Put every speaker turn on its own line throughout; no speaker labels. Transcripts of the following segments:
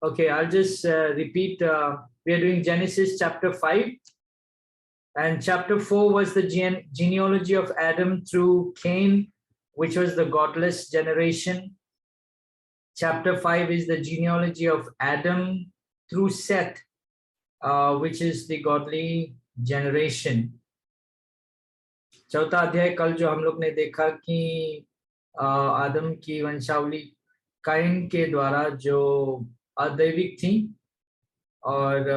Okay, I'll just repeat. We are doing Genesis chapter 5. And chapter 4 was the genealogy of Adam through Cain, which was the godless generation. Chapter 5 is the genealogy of Adam through Seth, which is the godly generation. चौथा अध्याय कल जो हम लोग ने देखा कि आदम की वंशावली काइन के द्वारा जो अदैविक थी, और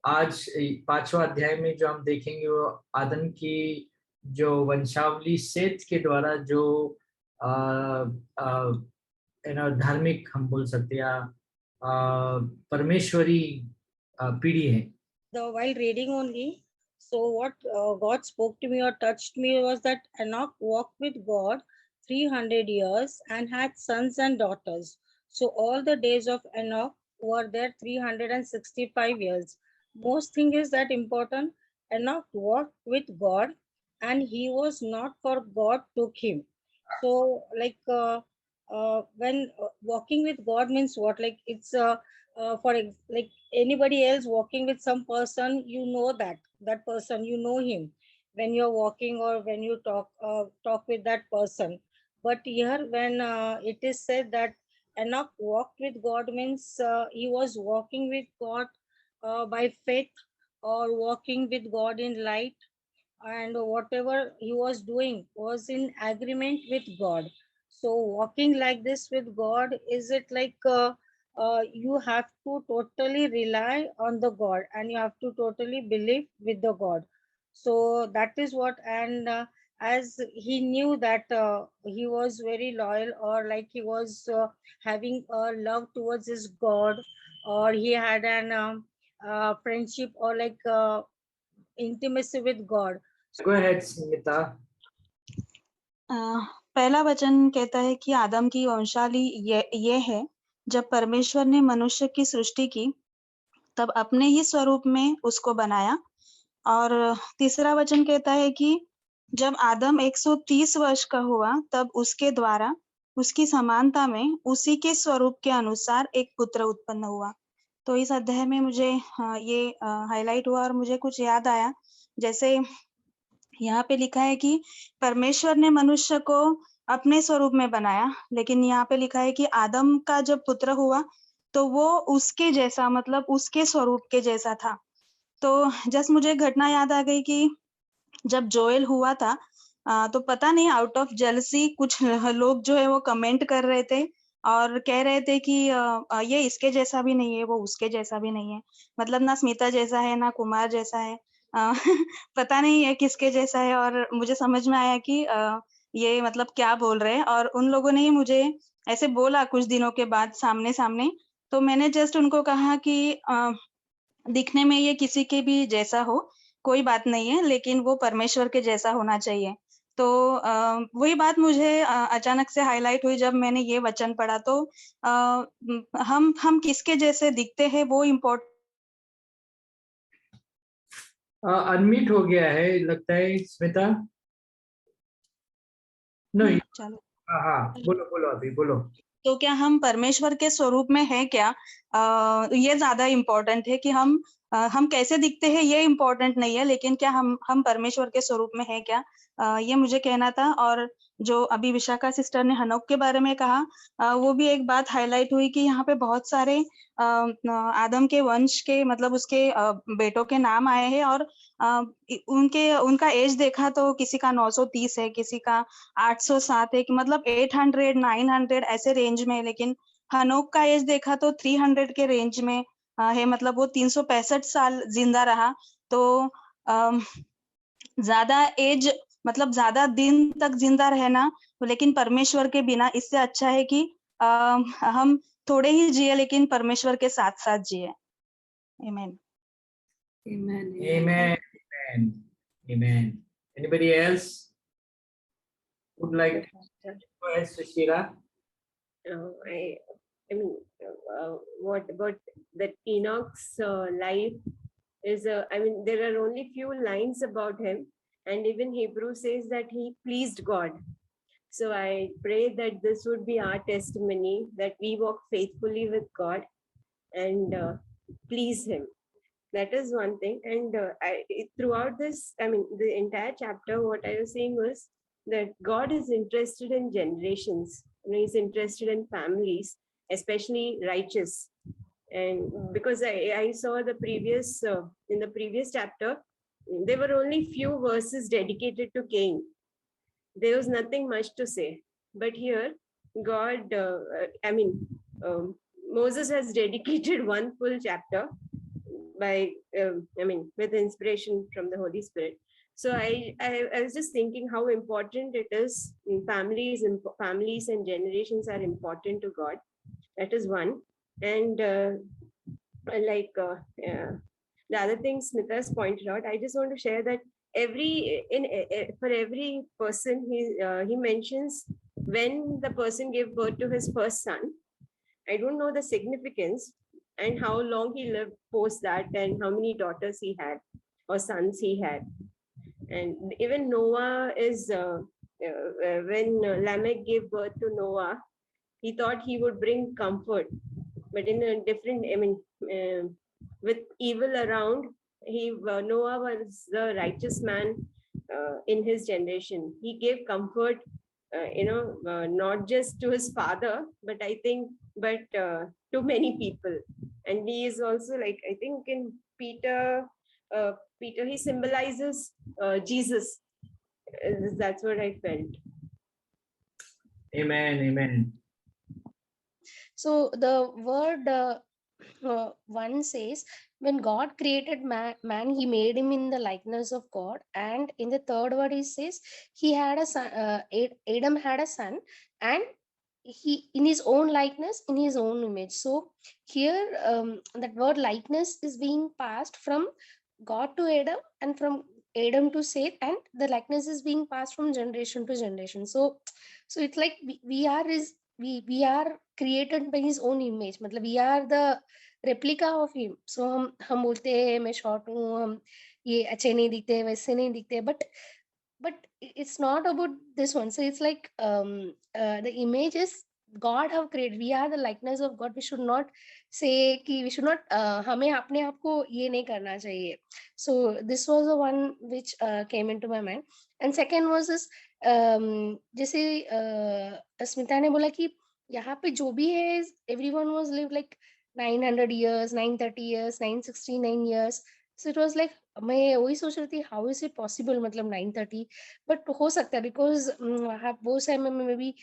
आज पांचवा अध्याय में जो हम देखेंगे वो आदम की जो वंशावली सेत के द्वारा जो धार्मिक हम बोल सकते हैं परमेश्वरी पीढ़ी है.
While reading only, so what God spoke to me or touched me was that Enoch walked with God 300 years and had sons and daughters. So all the days of Enoch were there 365 years. Most thing is that important. Enoch walked with God and he was not, for God took him. So like when walking with God means what? Like it's like anybody else walking with some person, you know that person, you know him when you're walking or when you talk with that person. But here when it is said that Enoch walked with God means he was walking with God by faith or walking with God in light, and whatever he was doing was in agreement with God. So walking like this with God, is it like you have to totally rely on the God and you have to totally believe with the God. So that is what, and as he knew that he was very loyal, or like he was having a love towards his God, or he had an friendship or like intimacy with God.
Go ahead, Smita.
पहला वचन कहता है कि आदम की वंशावली ये है, जब परमेश्वर ने मनुष्य की सृष्टि की तब अपने ही स्वरूप में उसको बनाया। और तीसरा वचन कहता है कि जब आदम 130 वर्ष का हुआ तब उसके द्वारा उसकी समानता में उसी के स्वरूप के अनुसार एक पुत्र उत्पन्न हुआ। तो इस अध्याय में मुझे ये हाईलाइट हुआ और मुझे कुछ याद आया, जैसे यहाँ पे लिखा है कि परमेश्वर ने मनुष्य को अपने स्वरूप में बनाया, लेकिन यहाँ पे लिखा है कि आदम का जब पुत्र हुआ तो वो उसके जैसा, मतलब उसके स्वरूप के जैसा था। तो जस्ट मुझे घटना याद आ गई कि जब जोएल हुआ था तो पता नहीं आउट ऑफ जेलसी कुछ लोग जो है वो कमेंट कर रहे थे और कह रहे थे कि ये इसके जैसा भी नहीं है, वो उसके जैसा भी नहीं है, मतलब ना स्मिता जैसा है ना कुमार जैसा है, पता नहीं है किसके जैसा है। और मुझे समझ में आया कि ये मतलब क्या बोल रहे हैं, और उन लोगों ने ही मुझे ऐसे बोला कुछ दिनों के बाद सामने सामने। तो मैंने जस्ट उनको कहा कि दिखने में ये किसी के भी जैसा हो कोई बात नहीं है, लेकिन वो परमेश्वर के जैसा होना चाहिए। तो वही बात मुझे अचानक से हाईलाइट हुई जब मैंने ये वचन पढ़ा। तो हम किसके जैसे दिखते हैं वो इम्पोर्टेंट।
अनम्यूट हो गया है लगता है स्मिता। नहीं,
चलो
हाँ बोलो अभी बोलो।
तो क्या हम परमेश्वर के स्वरूप में है क्या, ये ज्यादा इम्पोर्टेंट है कि हम कैसे दिखते हैं ये इम्पोर्टेंट नहीं है, लेकिन क्या हम परमेश्वर के स्वरूप में है क्या, ये मुझे कहना था। और जो अभी विशाखा सिस्टर ने हनोक के बारे में कहा, वो भी एक बात हाईलाइट हुई कि यहाँ पे बहुत सारे आदम के वंश के, मतलब उसके बेटों के नाम आए हैं, और उनका एज देखा तो किसी का 930 है, किसी का 807 है, कि मतलब 800 900 ऐसे रेंज में। लेकिन हनोक का एज देखा तो 300 के रेंज में है, मतलब वो 365 साल जिंदा रहा। तो ज्यादा एज मतलब ज्यादा दिन तक जिंदा रहना, लेकिन परमेश्वर के बिना, इससे अच्छा है कि हम थोड़े ही जिए लेकिन परमेश्वर के साथ साथ जिए। आमीन।
Amen. Anybody else would like to go ahead, Sushila?
I mean, what about that Enoch's life is, I mean, there are only few lines about him, and even Hebrew says that he pleased God. So I pray that this would be our testimony, that we walk faithfully with God and please him. That is one thing. And throughout this, I mean, the entire chapter, what I was saying was that God is interested in generations. He's interested in families, especially righteous. And because I saw the previous, in the previous chapter, there were only few verses dedicated to Cain. There was nothing much to say. But here, God, Moses has dedicated one full chapter by, with inspiration from the Holy Spirit. So I was just thinking how important it is. Families and generations are important to God. That is one. And the other thing Smita has pointed out, I just want to share that for every person, he mentions when the person gave birth to his first son. I don't know the significance and how long he lived post that and how many daughters he had or sons he had. And even Noah is, when Lamech gave birth to Noah, he thought he would bring comfort, but in a different, with evil around, Noah was the righteous man in his generation. He gave comfort, not just to his father, but to many people. And he is also, like, I think in Peter, he symbolizes Jesus. That's what I felt.
Amen. Amen.
So the word one says, when God created man, he made him in the likeness of God. And in the third word, he says he had a son. Adam had a son, and he in his own likeness, in his own image. So here, that word likeness is being passed from God to Adam and from Adam to Seth, and the likeness is being passed from generation to generation. So it's like we are created by his own image. मतलब we are the replica of him. So हम बोलते हैं मैं short हूँ, हम ये अच्छे नहीं दिखते, वैसे नहीं दिखते, but it's not about this one. So it's like the image is God have created. We are the likeness of God. We should not say कि we should not हमें अपने आप को ये नहीं करना चाहिए. So this was the one which came into my mind. And second was this, जैसे स्मिता ने बोला कि यहाँ पे जो भी है, everyone was lived like 900 years, 930 years, 969 years. So it was like मैं वही सोच रही थी how is it possible, मतलब 930, but हो सकता है because वो समय में भी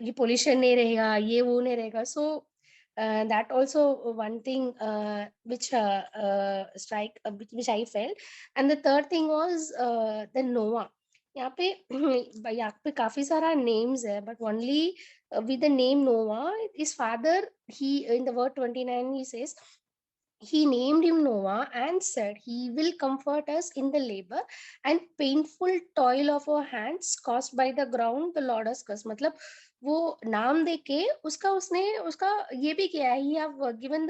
ये pollution नहीं रहेगा, ये वो नहीं रहेगा. So that also one thing which which I felt. And the third thing was the Noah. यहाँ पे काफी सारा names है, but only with the name Noah, his father, he in the word 29 he says, he named him Noah and said, he will comfort us in the labor and painful toil of our hands caused by the ground the Lord has cursed. मतलब वो नाम देके उसका ये भी किया है. He have given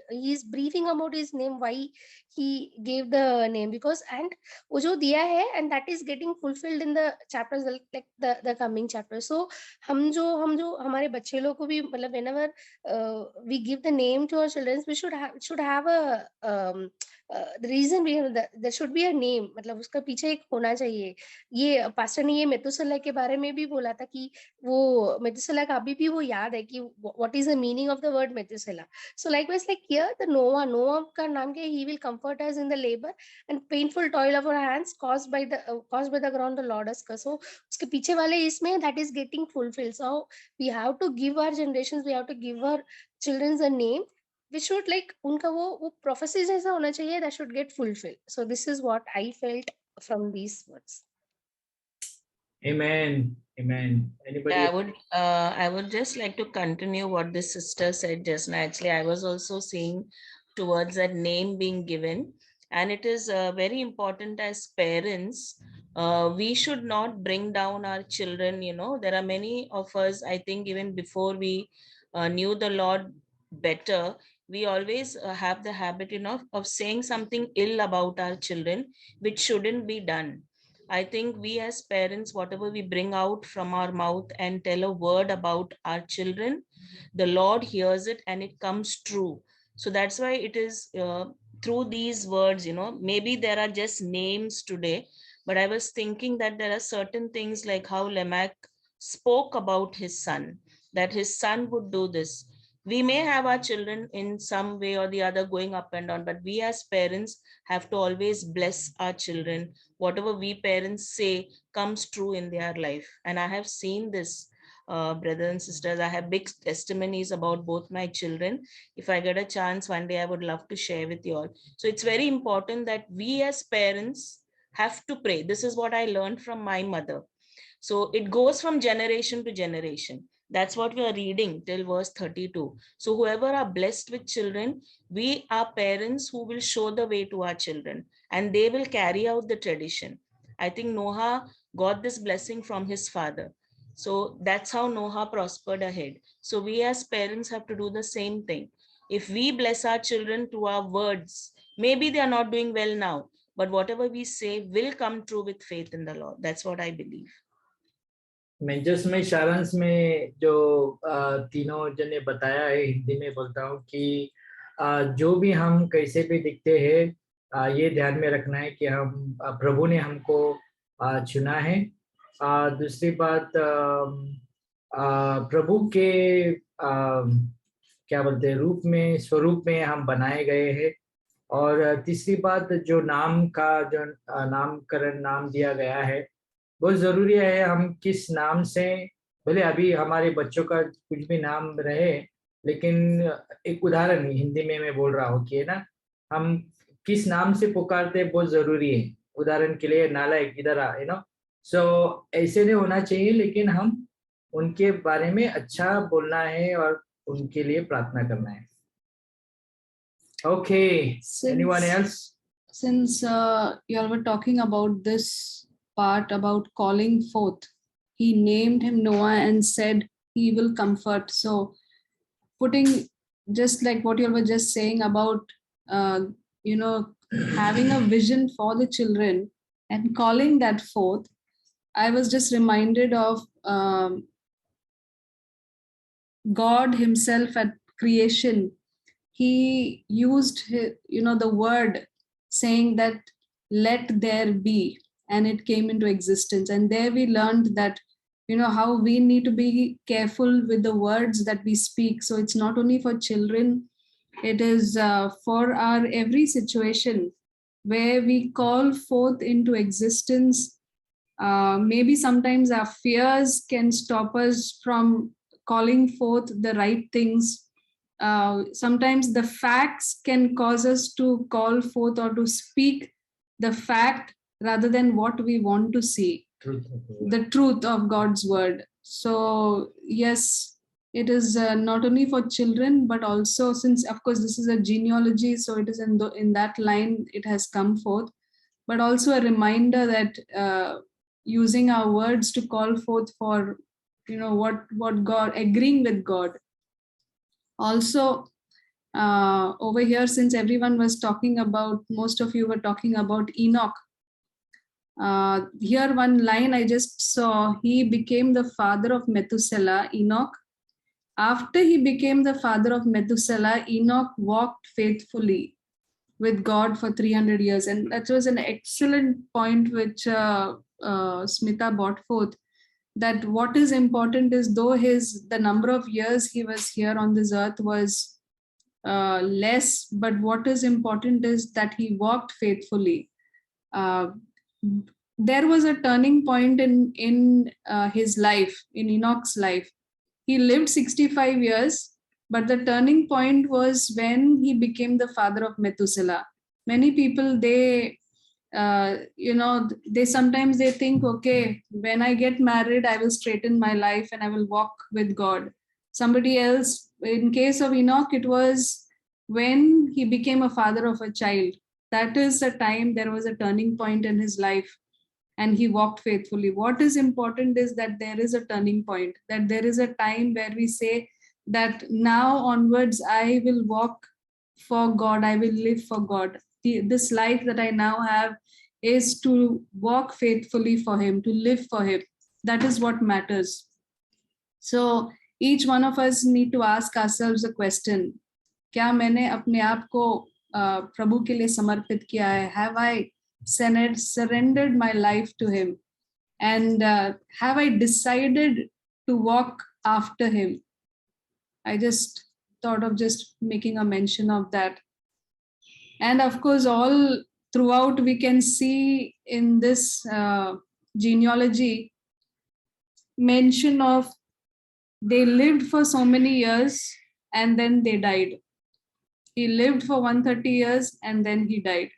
he is briefing about his name, why he gave the name, because and वो जो दिया है, and that is getting fulfilled in the chapters, like the coming chapters. So हम जो हमारे बच्चे लोग को भी मतलब whenever we give the name to our children, we should have a the reason we have there should be a name. मतलब उसका पीछे एक होना चाहिए. ये पास्टर ने ये मेथुसेलह के बारे में भी बोला था कि वो मेथुसेलह का अभी भी वो याद है कि what is the meaning of the word Methuselah. So likewise, like here the Noah का नाम के he will comfort us in the labor and painful toil of our hands caused by the ground the Lord has cursed. So उसके पीछे वाले इसमें that is getting fulfilled. So we have to give our generations, we have to give our children a name which should like उनका वो prophecy जैसा होना चाहिए, that should get fulfilled. So this is what I felt from these words.
Amen. Amen. Anybody?
Yeah, I would just like to continue what the sister said just now. Actually, I was also seeing towards that name being given, and it is very important as parents. We should not bring down our children. You know, there are many of us, I think, even before we knew the Lord better, we always have the habit, of saying something ill about our children, which shouldn't be done. I think we as parents, whatever we bring out from our mouth and tell a word about our children, the Lord hears it and it comes true. So that's why it is through these words, maybe there are just names today, but I was thinking that there are certain things like how Lamech spoke about his son, that his son would do this. We may have our children in some way or the other going up and down, but we as parents have to always bless our children. Whatever we parents say comes true in their life. And I have seen this, brothers and sisters. I have big testimonies about both my children. If I get a chance one day, I would love to share with you all. So it's very important that we as parents have to pray. This is what I learned from my mother. So it goes from generation to generation. That's what we are reading till verse 32. So whoever are blessed with children, we are parents who will show the way to our children and they will carry out the tradition. I think Noah got this blessing from his father. So that's how Noah prospered ahead. So we as parents have to do the same thing. If we bless our children through our words, maybe they are not doing well now, but whatever we say will come true with faith in the Lord. That's what I believe.
मैं just में सारांश में जो तीनों जन ने बताया है, हिंदी में बोलता हूँ कि जो भी हम कैसे भी दिखते हैं, ये ध्यान में रखना है कि हम प्रभु ने हमको चुना है। दूसरी बात, प्रभु के क्या बोलते हैं, रूप में, स्वरूप में हम बनाए गए हैं। और तीसरी बात, जो नाम का जो नामकरण नाम दिया गया है, बहुत जरूरी है। हम किस नाम से, भले अभी हमारे बच्चों का कुछ भी नाम रहे, लेकिन एक उदाहरण हिंदी में मैं बोल रहा हूँ कि ना, हम किस नाम से पुकारते हैं बहुत जरूरी है। उदाहरण के लिए नालायक, इधर आ, सो ऐसे नहीं होना चाहिए, लेकिन हम उनके बारे में अच्छा बोलना है और उनके लिए प्रार्थना करना है। Okay, anyone else?
Since you all were talking about this part about calling forth, he named him Noah and said he will comfort. So putting, just like what you all were just saying about having a vision for the children and calling that forth, I was just reminded of God himself at creation. He used the word, saying that let there be, and it came into existence. And there we learned that how we need to be careful with the words that we speak. So it's not only for children, it is for our every situation where we call forth into existence. Maybe sometimes our fears can stop us from calling forth the right things. Sometimes the facts can cause us to call forth or to speak the fact rather than what we want to see, the truth of God's word. So yes, it is not only for children, but also, since of course this is a genealogy, so it is in that line it has come forth, but also a reminder that using our words to call forth for what God, agreeing with God. Also, over here, since everyone was talking about, most of you were talking about Enoch. Here one line I just saw, he became the father of Methuselah, Enoch. After he became the father of Methuselah, Enoch walked faithfully with God for 300 years. And that was an excellent point which Smita brought forth, that what is important is, though the number of years he was here on this earth was less, but what is important is that he walked faithfully. There was a turning point in his life, in Enoch's life. He lived 65 years, but the turning point was when he became the father of Methuselah. Many people, they sometimes they think, okay, when I get married, I will straighten my life and I will walk with God. Somebody else, in case of Enoch, it was when he became a father of a child. That is a time there was a turning point in his life and he walked faithfully. What is important is that there is a turning point, that there is a time where we say that now onwards, I will walk for God, I will live for God. This life that I now have is to walk faithfully for him, to live for him. That is what matters. So each one of us need to ask ourselves a question. क्या मैंने अपने आप को प्रभु के लिए समर्पित किया है? Have I surrendered my life to him? And have I decided to walk after him? I just thought of just making a mention of that. And of course, all throughout we can see in this genealogy mention of they lived for so many years and then they died. He lived for 130 years and then he died.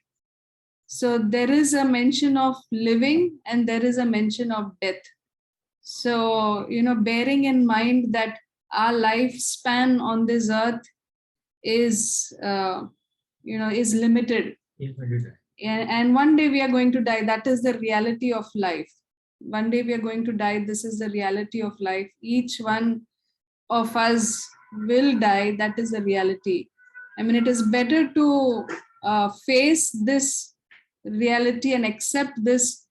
So there is a mention of living and there is a mention of death. So, bearing in mind that our lifespan on this earth is, is limited. And one day we are going to die. That is the reality of life. One day we are going to die. This is the reality of life. Each one of us will die. That is the reality. I mean, it is better to face this reality and accept this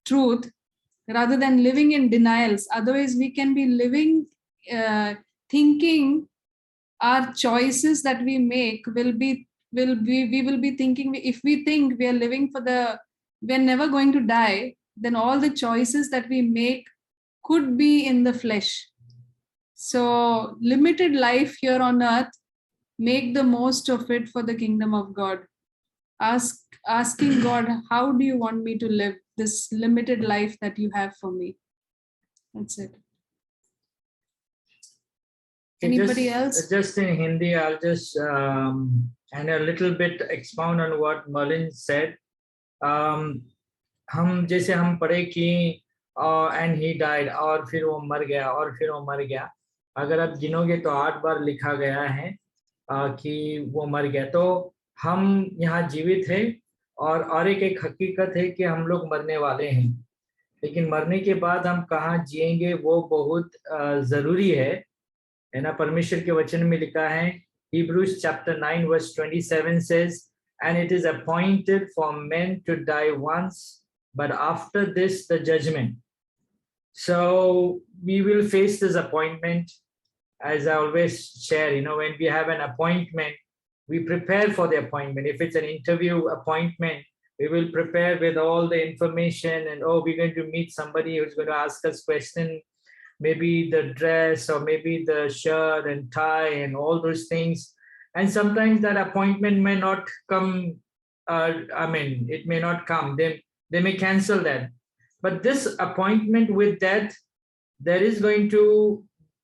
truth rather than living in denials. Otherwise, we can be living, thinking our choices that we make we will be thinking, if we think we are living we're never going to die, then all the choices that we make could be in the flesh. So limited life here on earth, make the most of it for the kingdom of God. Asking God, how do you want me to live this limited life that you have for me? That's it. Anybody else?
Just in Hindi, I'll just and a little bit expound on what Merlin said. हम जैसे हम पढ़े कि and he died, और फिर वो मर गया, और फिर वो मर गया. अगर आप गिनोगे तो 8 बार लिखा गया है कि वो मर गया. तो हम यहाँ जीवित हैं और एक हकीकत है कि हम लोग मरने वाले हैं. लेकिन मरने के बाद हम कहाँ जिएंगे वो बहुत जरूरी है ना. परमेश्वर के वचन में लिखा है, Hebrews chapter 9 verse 27 says, and it is appointed for men to die once, but after this the judgment. So we will face this appointment. As I always share, when we have an appointment, we prepare for the appointment. If it's an interview appointment, we will prepare with all the information, and we're going to meet somebody who's going to ask us questions, maybe the dress or maybe the shirt and tie and all those things. And sometimes that appointment may not come. It may not come. They may cancel that. But this appointment with death, it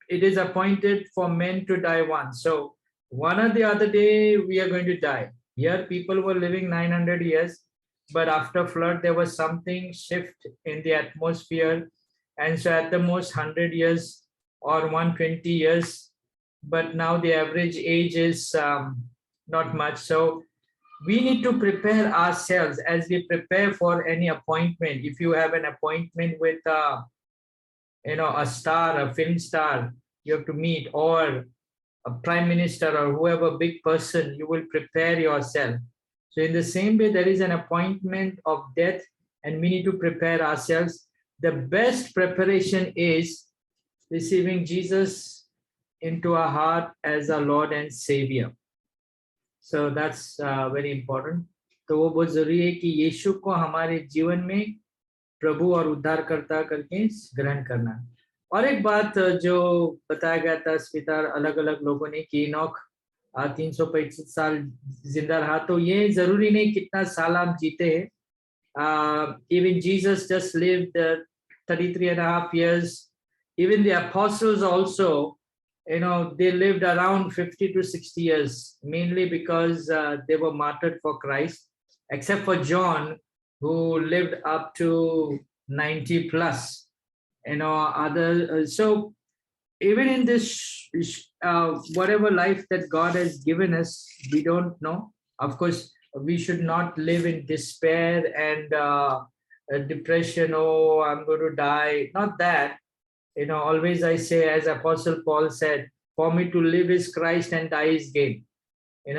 is appointed for men to die once. So one or the other day, we are going to die. Here, people were living 900 years, but after flood, there was something shift in the atmosphere. And so at the most 100 years or 120 years, but now the average age is not much. So we need to prepare ourselves as we prepare for any appointment. If you have an appointment with a star, a film star, you have to meet, or a prime minister or whoever big person, you will prepare yourself. So in the same way, there is an appointment of death and we need to prepare ourselves. The best preparation is receiving Jesus into our heart as our Lord and Savior. So that's very important. तो वो बहुत जरूरी है कि यीशु को हमारे जीवन में प्रभु और उद्धारकर्ता करके ग्रहण करना. और एक बात जो बताया गया था स्वीकार अलग अलग लोगों ने कि इनोक 365 साल जिंदा रहा. तो ये जरूरी नहीं कितना साल आप जीते हैं. Even Jesus just lived 33.5 years. Even the apostles also, they lived around 50 to 60 years, mainly because they were martyred for Christ, except for John, who lived up to 90 plus. So even in this, whatever life that God has given us, we don't know. Of course, we should not live in despair and depression. Oh, I'm going to die. Not that. Always I say, as Apostle Paul said, for me to live is Christ and die is gain.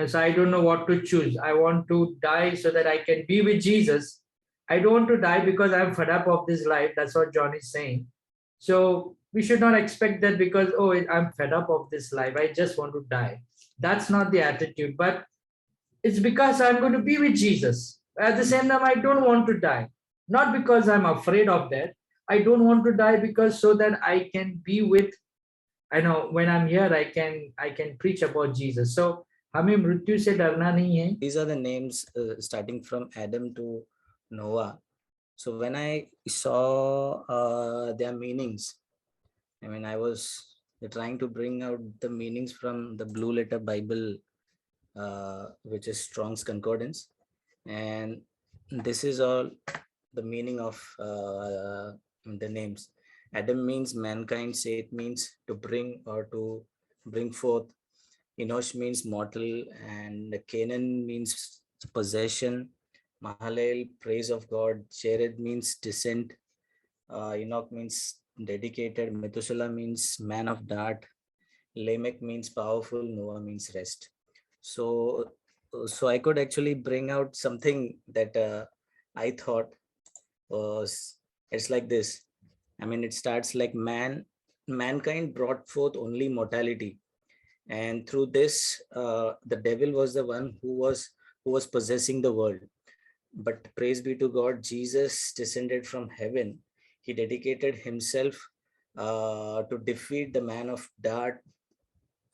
So I don't know what to choose. I want to die so that I can be with Jesus. I don't want to die because I'm fed up of this life. That's what John is saying. So we should not expect that because, oh, I'm fed up of this life, I just want to die. That's not the attitude, but it's because I'm going to be with Jesus. At the same time, I don't want to die. Not because I'm afraid of death. I don't want to die because so that I can be with, I know when I'm here, I can preach about Jesus. So हमें मृत्यु से डरना नहीं है.
These are the names starting from Adam to Noah. So when I saw their meanings, I mean, I was trying to bring out the meanings from the Blue Letter Bible, which is Strong's Concordance. And this is all the meaning of the names. Adam means mankind, Seth means to bring or to bring forth. Enosh means mortal, and Canaan means possession. Mahalalel, praise of God. Jared means descent. Enoch means dedicated. Methuselah means man of dart. Lamech means powerful. Noah means rest. So I could actually bring out something that I thought was, it's like this. I mean, it starts like mankind brought forth only mortality, and through this, the devil was the one who was possessing the world. But praise be to God, Jesus descended from heaven. He dedicated himself to defeat the man of dart,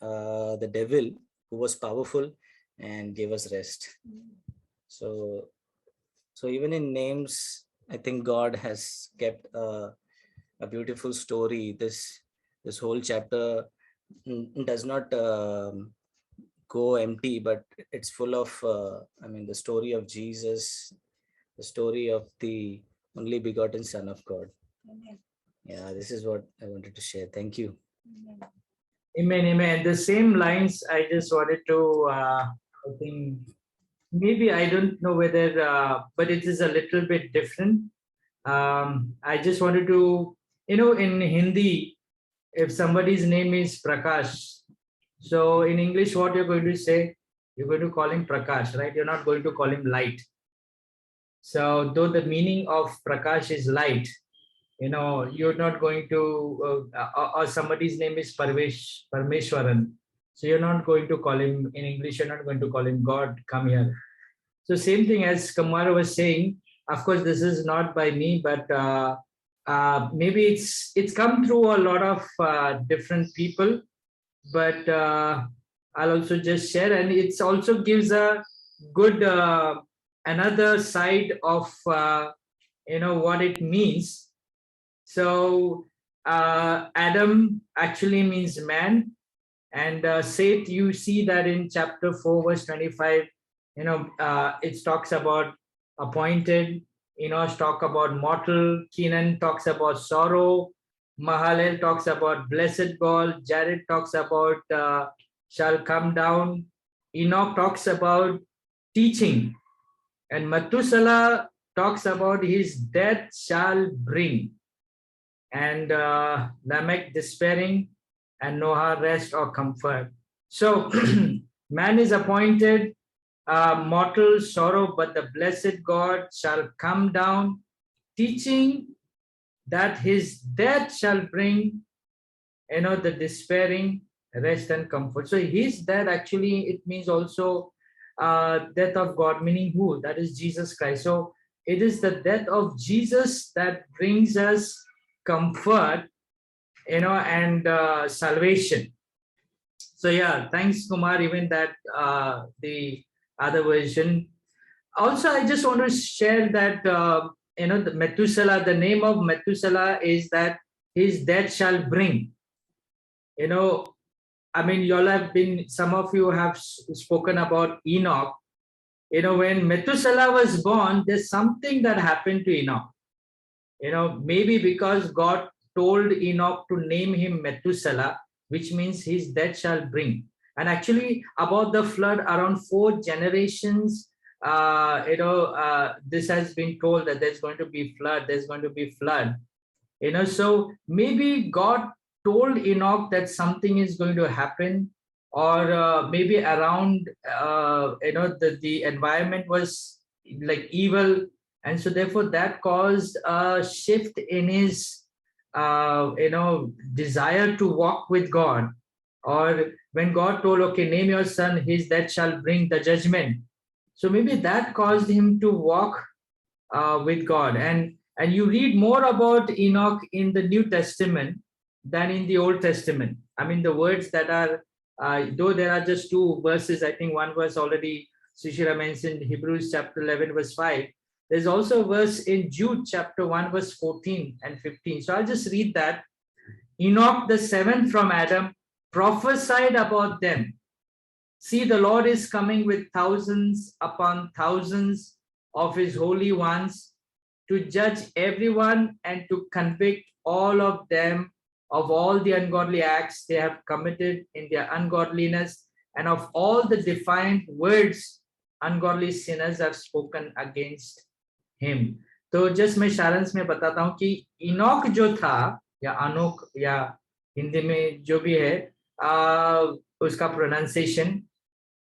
the devil, who was powerful, and gave us rest. So even in names, I think God has kept a beautiful story. This whole chapter does not go empty, but it's full of I mean, the story of Jesus, the story of the only begotten Son of God. Yeah, this is what I wanted to share. Thank you.
Amen, amen. The same lines I just wanted to, I think, maybe I don't know whether, but it is a little bit different. I just wanted to, in Hindi, if somebody's name is Prakash, so in English, what you're going to say, you're going to call him Prakash, right? You're not going to call him light. So though the meaning of Prakash is light, you're not going to, or somebody's name is Parmeshwaran. So you're not going to call him, in English, you're not going to call him God, come here. So same thing as Kumar was saying, of course, this is not by me, but maybe it's come through a lot of different people, but I'll also just share, and it also gives a good, another side of, what it means. So Adam actually means man, and Seth, you see that in chapter 4, verse 25, it talks about appointed. Enosh talk about mortal. Kenan talks about sorrow. Mahalalel talks about blessed God. Jared talks about shall come down. Enoch talks about teaching, and Methuselah talks about his death shall bring, and Lamech despairing, and Noah rest or comfort. So man is appointed, mortal sorrow, but the blessed God shall come down, teaching that his death shall bring, the despairing, rest and comfort. So his death, actually, it means also death of God, meaning who? That is Jesus Christ. So it is the death of Jesus that brings us comfort, and salvation. So yeah, thanks Kumar, even that the other version. Also, I just want to share that, the Methuselah, the name of Methuselah is that his death shall bring. I mean, y'all have been, some of you have spoken about Enoch. When Methuselah was born, there's something that happened to Enoch. Maybe because God told Enoch to name him Methuselah, which means his death shall bring. And actually, about the flood, around 4 generations, this has been told that there's going to be flood, there's going to be flood. So maybe God told Enoch that something is going to happen, or maybe around, the environment was like evil, And so therefore that caused a shift in his desire to walk with God. Or when God told, okay, name your son, his that shall bring the judgment. So maybe that caused him to walk with God. And you read more about Enoch in the New Testament than in the Old Testament. I mean, the words that are, though there are just 2 verses, I think one verse already Sushira mentioned, Hebrews chapter 11, verse 5. There's also a verse in Jude chapter 1, verse 14 and 15. So I'll just read that. Enoch, the 7th from Adam, prophesied about them. See, the Lord is coming with thousands upon thousands of his holy ones to judge everyone and to convict all of them of all the ungodly acts they have committed in their ungodliness and of all the defiant words ungodly sinners have spoken against him. तो just मैं सारांश में बताता हूं कि Enoch जो था या अनोक या हिंदी में जो भी है उसका प्रोनाउंसिएशन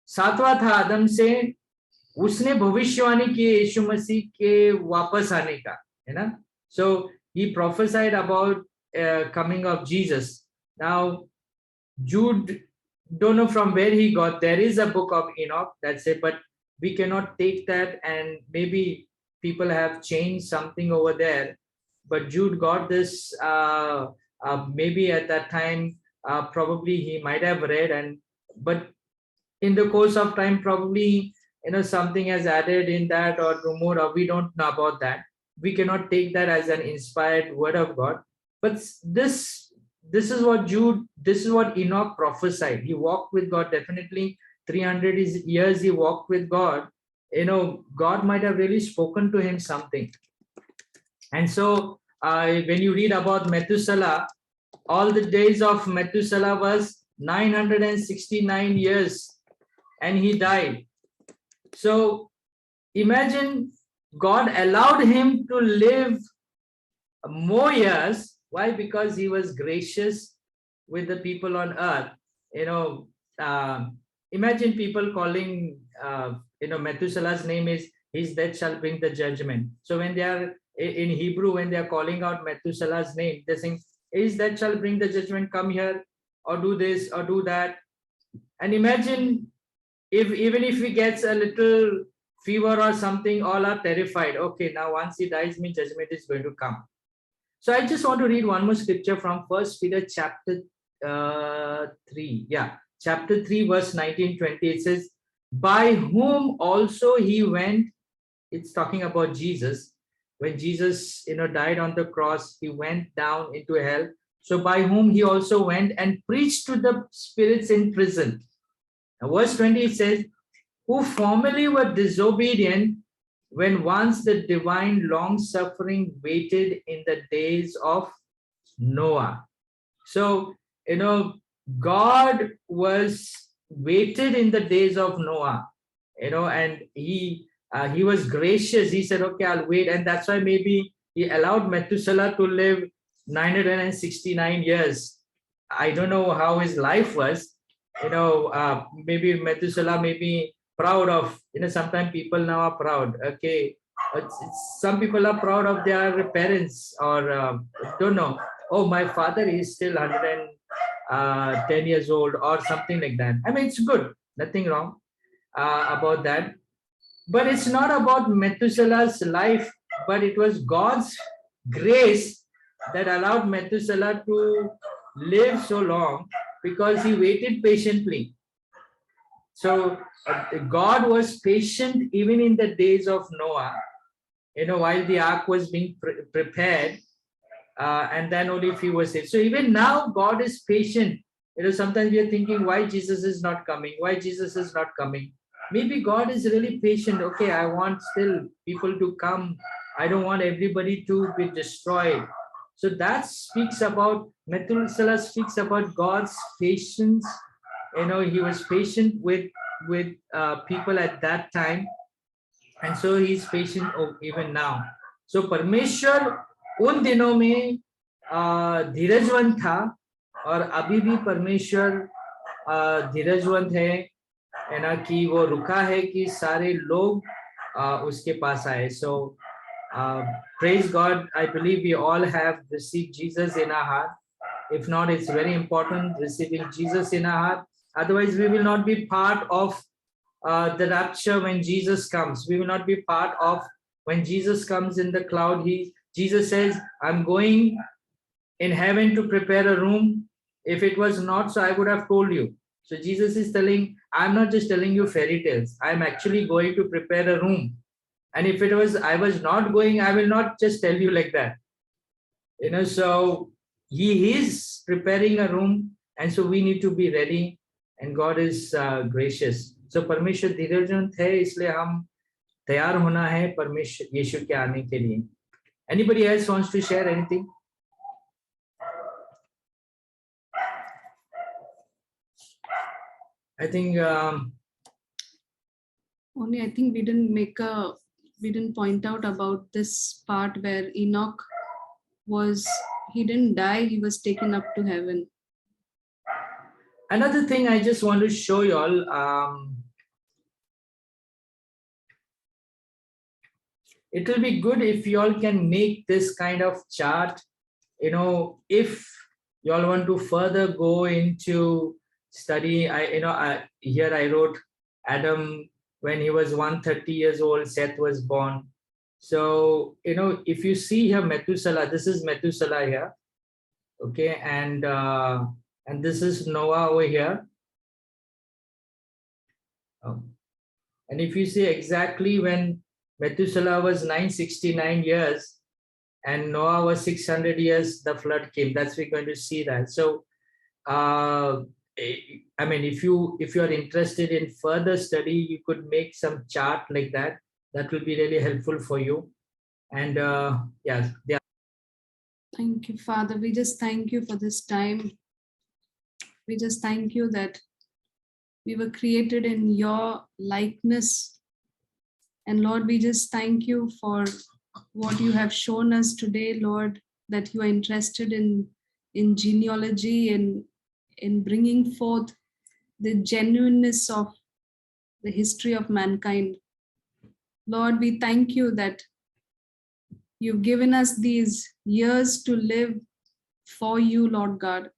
7वां था आदम से, उसने भविष्यवाणी की यीशु मसीह के वापस आने का, है ना. So he prophesied about coming of Jesus. Now Jude, don't know from where he got, there is a book of Enoch, that's it, but we cannot take that, and maybe people have changed something over there, but Jude got this maybe at that time, probably he might have read, but in the course of time probably something has added in that or more, or we don't know about that. We cannot take that as an inspired word of God. But this is what Jude, this is what Enoch prophesied. He walked with God, definitely 300 years he walked with God. God might have really spoken to him something. And so when you read about Methuselah, all the days of Methuselah was 969 years and he died. So imagine God allowed him to live more years. Why? Because he was gracious with the people on earth. Imagine people calling, Methuselah's name is his that shall bring the judgment. So when they are in Hebrew, when they are calling out Methuselah's name, they're saying, is that shall bring the judgment, come here, or do this, or do that. And imagine even if he gets a little fever or something, all are terrified. Okay, now once he dies, means judgment is going to come. So I just want to read one more scripture from 1 Peter chapter 3. Yeah, chapter 3, verse 19-20. It says, by whom also he went, it's talking about Jesus. When Jesus, died on the cross, he went down into hell. So by whom he also went and preached to the spirits in prison. Now, verse 20, it says, who formerly were disobedient when once the divine long-suffering waited in the days of Noah. So, God was waited in the days of Noah, and he was gracious. He said, okay, I'll wait. And that's why maybe he allowed Methuselah to live 969 years. I don't know how his life was. Maybe Methuselah may be proud of, sometimes people now are proud. Okay, some people are proud of their parents, or don't know. Oh, my father is still 110 years old or something like that. I mean, it's good, nothing wrong about that. But it's not about Methuselah's life, but it was God's grace that allowed Methuselah to live so long, because he waited patiently. So God was patient even in the days of Noah, while the ark was being prepared, and then only if he was saved. So even now God is patient. Sometimes we are thinking, why Jesus is not coming? Why Jesus is not coming? Maybe God is really patient. Okay, I want still people to come. I don't want everybody to be destroyed. So that speaks about, Methuselah speaks about God's patience. He was patient with people at that time, and so he's patient even now. So परमेश्वर उन दिनों में धीरजवंत था, और अभी भी परमेश्वर धीरजवंत है ना, कि वो रुका है कि सारे लोग उसके पास आए. So Praise God. I believe we all have received Jesus in our heart. If not, it's very important receiving Jesus in our heart. Otherwise, we will not be part of the rapture when Jesus comes. We will not be part of when Jesus comes in the cloud. Jesus says, I'm going in heaven to prepare a room. If it was not so, I would have told you. So Jesus is telling, I'm not just telling you fairy tales. I'm actually going to prepare a room. And if it was, I was not going, I will not just tell you like that. So he is preparing a room, and so we need to be ready, and God is gracious. So परमेश्वर धीरजवंत है, इसलिए हम तैयार होना है परमेश्वर यीशु के आने के लिए. Anybody else wants to share anything? I think
only I think we didn't point out about this part where Enoch he didn't die, he was taken up to heaven.
Another thing I just want to show you all, it will be good if you all can make this kind of chart. If you all want to further go into study, here I wrote Adam when he was 130 years old, Seth was born. So, if you see here Methuselah, this is Methuselah here, okay, and this is Noah over here. And if you see exactly when Methuselah was 969 years and Noah was 600 years, the flood came. That's we're going to see that. So, I mean, if you are interested in further study, you could make some chart like that. That will be really helpful for you. And yeah.
Thank you, Father. We just thank you for this time. We just thank you that we were created in your likeness. And Lord, we just thank you for what you have shown us today, Lord, that you are interested in genealogy and in bringing forth the genuineness of the history of mankind. Lord, we thank you that you've given us these years to live for you, Lord God.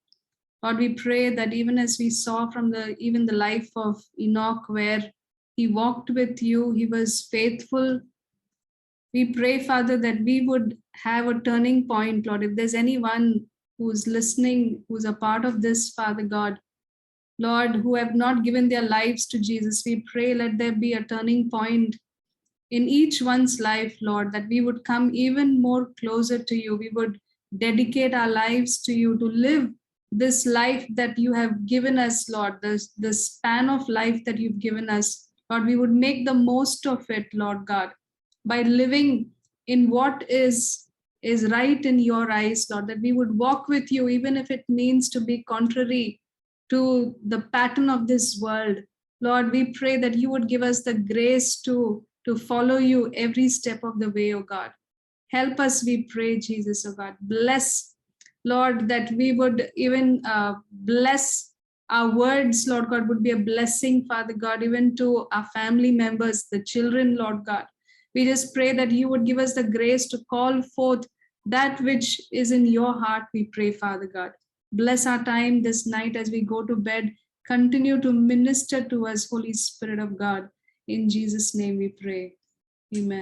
Lord, we pray that even as we saw from even the life of Enoch, where he walked with you, he was faithful. We pray, Father, that we would have a turning point, Lord. If there's anyone who's listening, who's a part of this, Father God, Lord, who have not given their lives to Jesus, we pray, let there be a turning point in each one's life, Lord, that we would come even more closer to you. We would dedicate our lives to you, to live this life that you have given us, Lord, the span of life that you've given us. Lord, we would make the most of it, Lord God, by living in what is right in your eyes, Lord, that we would walk with you, even if it means to be contrary to the pattern of this world. Lord, we pray that you would give us the grace to follow you every step of the way, oh God. Help us, we pray, Jesus, oh God. Bless, Lord, that we would even bless our words, Lord God, would be a blessing, Father God, even to our family members, the children, Lord God. We just pray that you would give us the grace to call forth that which is in your heart, we pray, Father God. Bless our time this night as we go to bed. Continue to minister to us, Holy Spirit of God. In Jesus' name we pray. Amen.